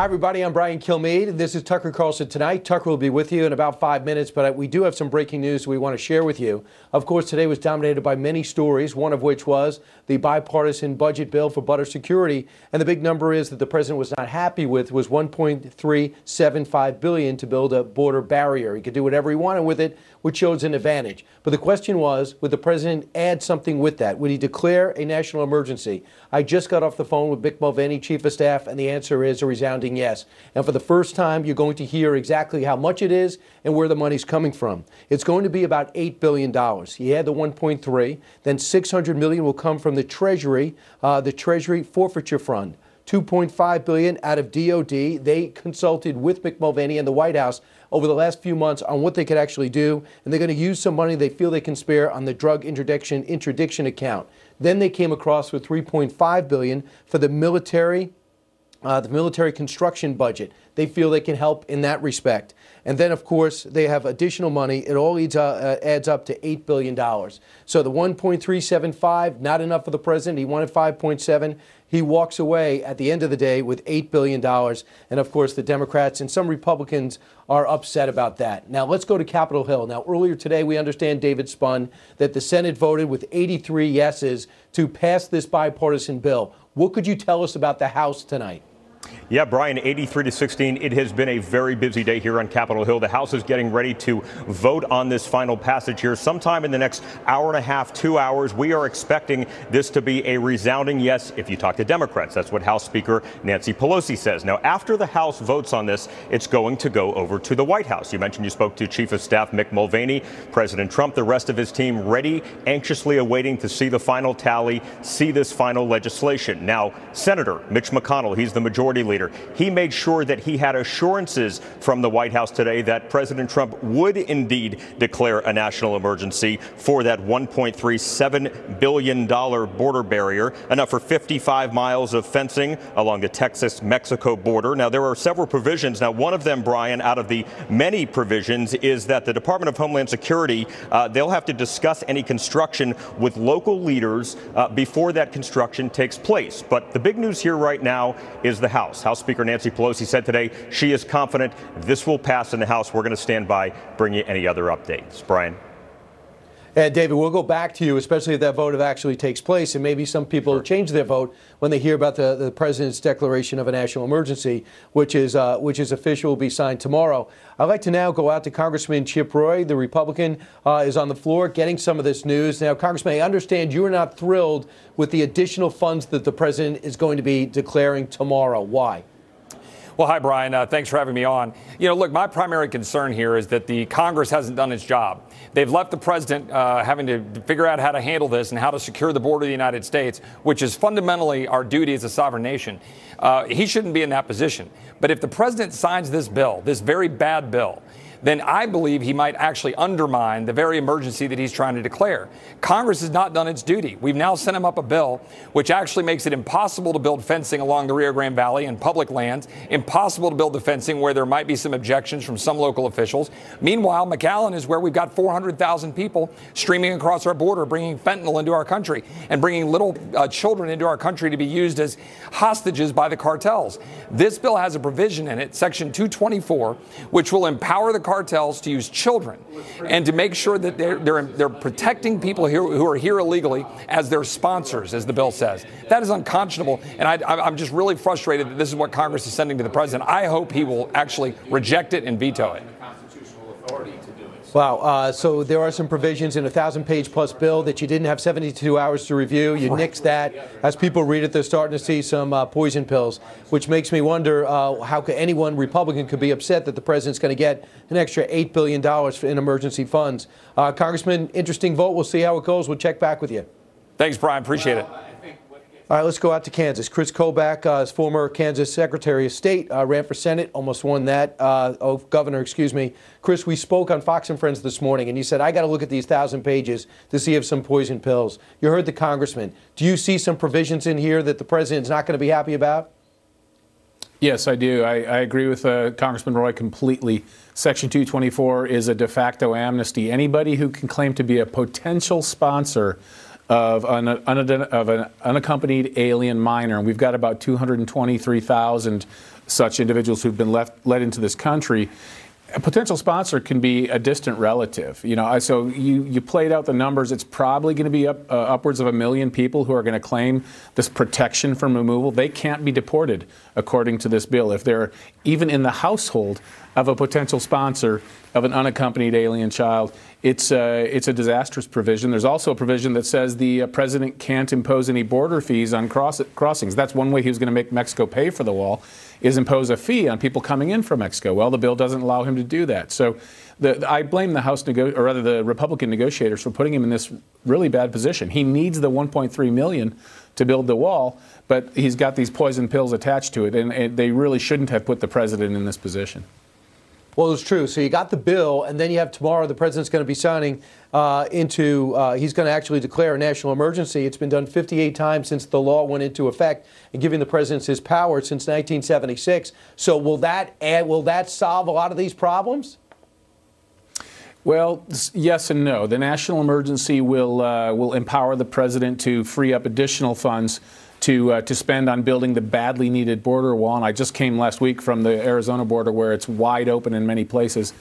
Hi, everybody. I'm Brian Kilmeade. This is Tucker Carlson Tonight. Tucker will be with you in about 5 minutes, but we do have some breaking news we want to share with you. Of course, today was dominated by many stories, one of which was the bipartisan budget bill for border security. And the big number is that the president was not happy with was $1.375 billion to build a border barrier. He could do whatever he wanted with it, which shows an advantage. But the question was, would the president add something with that? Would he declare a national emergency? I just got off the phone with Mick Mulvaney, Chief of Staff, and the answer is a resounding yes. And for the first time, you're going to hear exactly how much it is and where the money's coming from. It's going to be about $8 billion. He had the 1.3, then $600 million will come from the Treasury Forfeiture Fund. $2.5 billion out of DOD. They consulted with Mick Mulvaney and the White House over the last few months on what they could actually do, and they're going to use some money they feel they can spare on the drug interdiction account. Then they came across with $3.5 billion for the military construction budget. They feel they can help in that respect. And then, of course, they have additional money. It all adds up to $8 billion. So the 1.375, not enough for the president. He wanted 5.7. He walks away at the end of the day with $8 billion. And, of course, the Democrats and some Republicans are upset about that. Now, let's go to Capitol Hill. Now, earlier today, we understand, David Spun, that the Senate voted with 83 yeses to pass this bipartisan bill. What could you tell us about the House tonight? Yeah, Brian, 83-16. It has been a very busy day here on Capitol Hill. The House is getting ready to vote on this final passage here sometime in the next hour and a half, 2 hours. We are expecting this to be a resounding yes if you talk to Democrats. That's what House Speaker Nancy Pelosi says. Now, after the House votes on this, it's going to go over to the White House. You mentioned you spoke to Chief of Staff Mick Mulvaney, President Trump, the rest of his team ready, anxiously awaiting to see the final tally, see this final legislation. Now, Senator Mitch McConnell, he's the majority leader. He made sure that he had assurances from the White House today that President Trump would indeed declare a national emergency for that $1.37 billion border barrier, enough for 55 miles of fencing along the Texas-Mexico border. Now, there are several provisions. Now, one of them, Brian, out of the many provisions, is that the Department of Homeland Security, they'll have to discuss any construction with local leaders before that construction takes place. But the big news here right now is the House. House Speaker Nancy Pelosi said today she is confident this will pass in the House. We're going to stand by, bring you any other updates. Brian. And David, we'll go back to you, especially if that vote actually takes place, and maybe some people change their vote when they hear about the president's declaration of a national emergency, which is official, will be signed tomorrow. I'd like to now go out to Congressman Chip Roy. The Republican is on the floor getting some of this news. Now, Congressman, I understand you are not thrilled with the additional funds that the president is going to be declaring tomorrow. Why? Well, hi, Brian. Thanks for having me on. Look, my primary concern here is that the Congress hasn't done its job. They've left the president having to figure out how to handle this and how to secure the border of the United States, which is fundamentally our duty as a sovereign nation. He shouldn't be in that position. But if the president signs this bill, this very bad bill, then I believe he might actually undermine the very emergency that he's trying to declare. Congress has not done its duty. We've now sent him up a bill which actually makes it impossible to build fencing along the Rio Grande Valley and public lands, impossible to build the fencing where there might be some objections from some local officials. Meanwhile, McAllen is where we've got 400,000 people streaming across our border, bringing fentanyl into our country and bringing little children into our country to be used as hostages by the cartels. This bill has a provision in it, Section 224, which will empower the cartels to use children and to make sure that they're protecting people here who are here illegally as their sponsors, as the bill says. That is unconscionable, and I'm just really frustrated that this is what Congress is sending to the president. I hope he will actually reject it and veto it. Wow. So there are some provisions in a 1,000-page-plus bill that you didn't have 72 hours to review. You nixed that. As people read it, they're starting to see some poison pills, which makes me wonder how anyone Republican could be upset that the president's going to get an extra $8 billion in emergency funds. Congressman, interesting vote. We'll see how it goes. We'll check back with you. Thanks, Brian. Appreciate it. All right, let's go out to Kansas. Kris Kobach, as former Kansas Secretary of State, ran for Senate, almost won that. Governor, excuse me. Kris, we spoke on Fox and Friends this morning, and you said, I got to look at these 1,000 pages to see if some poison pills. You heard the congressman. Do you see some provisions in here that the president's not going to be happy about? Yes, I do. I agree with Congressman Roy completely. Section 224 is a de facto amnesty. Anybody who can claim to be a potential sponsor of an unaccompanied alien minor. And we've got about 223,000 such individuals who've been let into this country. A potential sponsor can be a distant relative. So you played out the numbers. It's probably going to be upwards of 1 million people who are going to claim this protection from removal. They can't be deported, according to this bill, if they're even in the household of a potential sponsor of an unaccompanied alien child. It's a disastrous provision. There's also a provision that says the president can't impose any border fees on crossings. That's one way he was going to make Mexico pay for the wall, is impose a fee on people coming in from Mexico. Well, the bill doesn't allow him to do that. So I blame the Republican negotiators for putting him in this really bad position. He needs the $1.3 million to build the wall, but he's got these poison pills attached to it, and they really shouldn't have put the president in this position. Well, it's true. So you got the bill, and then you have tomorrow the president's going to be signing he's going to actually declare a national emergency. It's been done 58 times since the law went into effect and giving the president his power since 1976. So will that solve a lot of these problems? Well, yes and no. The national emergency will empower the president to free up additional funds to spend on building the badly needed border wall. And I just came last week from the Arizona border where it's wide open in many places.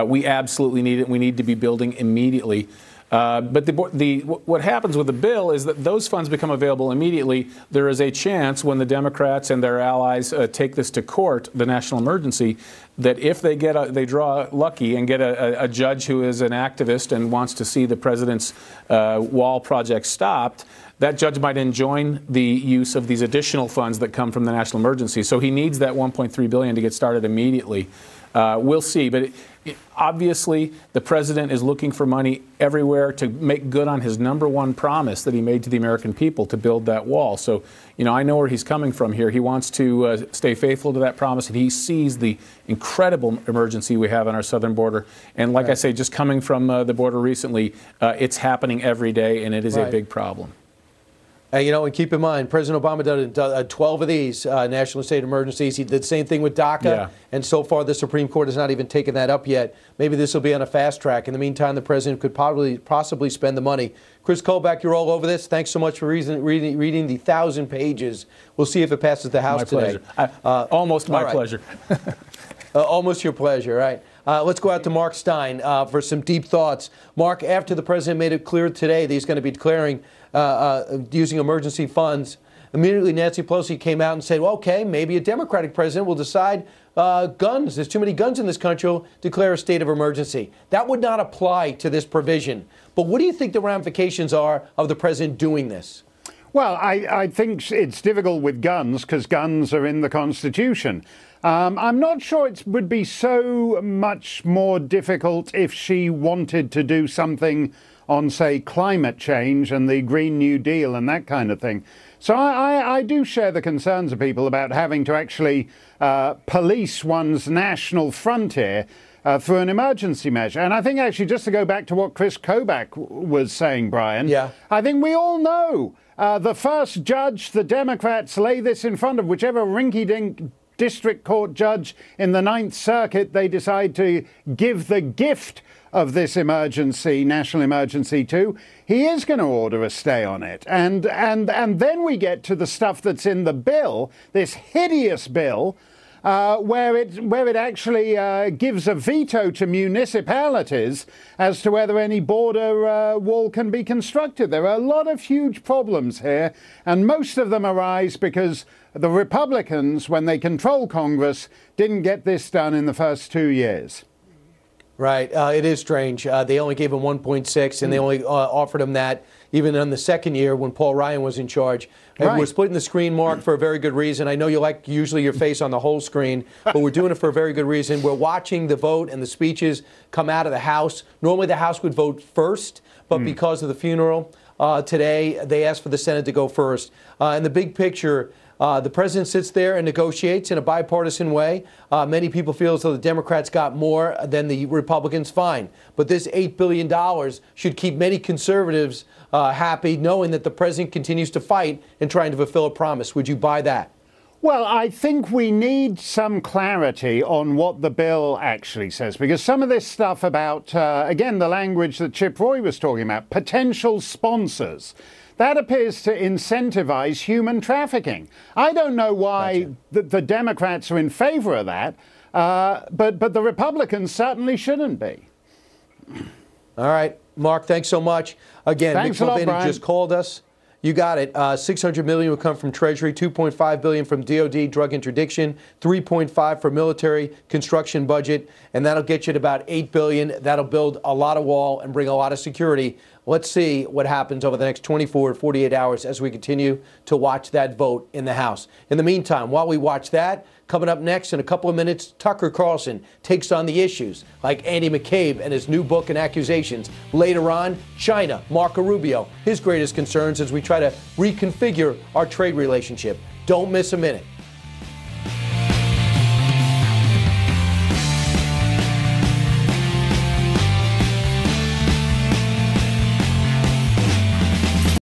We absolutely need it. We need to be building immediately. But what happens with the bill is that those funds become available immediately. There is a chance when the Democrats and their allies take this to court, the national emergency, that if they draw lucky and get a judge who is an activist and wants to see the president's wall project stopped, that judge might enjoin the use of these additional funds that come from the national emergency. So he needs that $1.3 billion to get started immediately. We'll see. But obviously, the president is looking for money everywhere to make good on his number one promise that he made to the American people to build that wall. So, I know where he's coming from here. He wants to stay faithful to that promise, and he sees the incredible emergency we have on our southern border. And like I say, just coming from the border recently, it's happening every day, and it is a big problem. And keep in mind, President Obama did 12 of these national state emergencies. He did the same thing with DACA, and so far the Supreme Court has not even taken that up yet. Maybe this will be on a fast track. In the meantime, the president could possibly spend the money. Kris Kobach, you're all over this. Thanks so much for reading the 1,000 pages. We'll see if it passes the House today. Almost my pleasure. Almost your pleasure, right? Let's go out to Mark Stein for some deep thoughts. Mark, after the president made it clear today that he's going to be declaring using emergency funds, immediately Nancy Pelosi came out and said, well, okay, maybe a Democratic president will decide guns. There's too many guns in this country. Will declare a state of emergency. That would not apply to this provision. But what do you think the ramifications are of the president doing this? Well, I think it's difficult with guns because guns are in the Constitution. I'm not sure it would be so much more difficult if she wanted to do something on, say, climate change and the Green New Deal and that kind of thing. So I do share the concerns of people about having to actually police one's national frontier through an emergency measure. And I think actually, just to go back to what Kris Kobach was saying, Brian, I think we all know the first judge the Democrats lay this in front of, whichever rinky-dink district court judge in the Ninth Circuit they decide to give the gift of this emergency, national emergency to, he is going to order a stay on it. And then we get to the stuff that's in the bill, this hideous bill, where it actually gives a veto to municipalities as to whether any border wall can be constructed. There are a lot of huge problems here, and most of them arise because the Republicans, when they control Congress, didn't get this done in the first 2 years. Right. It is strange. They only gave him 1.6, and they only offered him that even in the second year when Paul Ryan was in charge. And we're splitting the screen, Mark, for a very good reason. I know you like usually your face on the whole screen, but we're doing it for a very good reason. We're watching the vote and the speeches come out of the House. Normally the House would vote first, but because of the funeral today, they asked for the Senate to go first. In the big picture, the president sits there and negotiates in a bipartisan way. Many people feel as though the Democrats got more than the Republicans. Fine. But this $8 billion should keep many conservatives happy, knowing that the president continues to fight and trying to fulfill a promise. Would you buy that? Well, I think we need some clarity on what the bill actually says, because some of this stuff about, again, the language that Chip Roy was talking about, potential sponsors, that appears to incentivize human trafficking. I don't know why the Democrats are in favor of that, but the Republicans certainly shouldn't be. All right, Mark, thanks so much. Again, Thanks Nick a lot, Mulvaney Brian. just called us. You got it. $600 million will come from Treasury, $2.5 billion from DOD drug interdiction, $3.5 for military construction budget, and that'll get you to about $8 billion. That'll build a lot of wall and bring a lot of security. Let's see what happens over the next 24 to 48 hours as we continue to watch that vote in the House. In the meantime, while we watch that, coming up next in a couple of minutes, Tucker Carlson takes on the issues like Andy McCabe and his new book and accusations. Later on, China, Marco Rubio, his greatest concerns as we try to reconfigure our trade relationship. Don't miss a minute.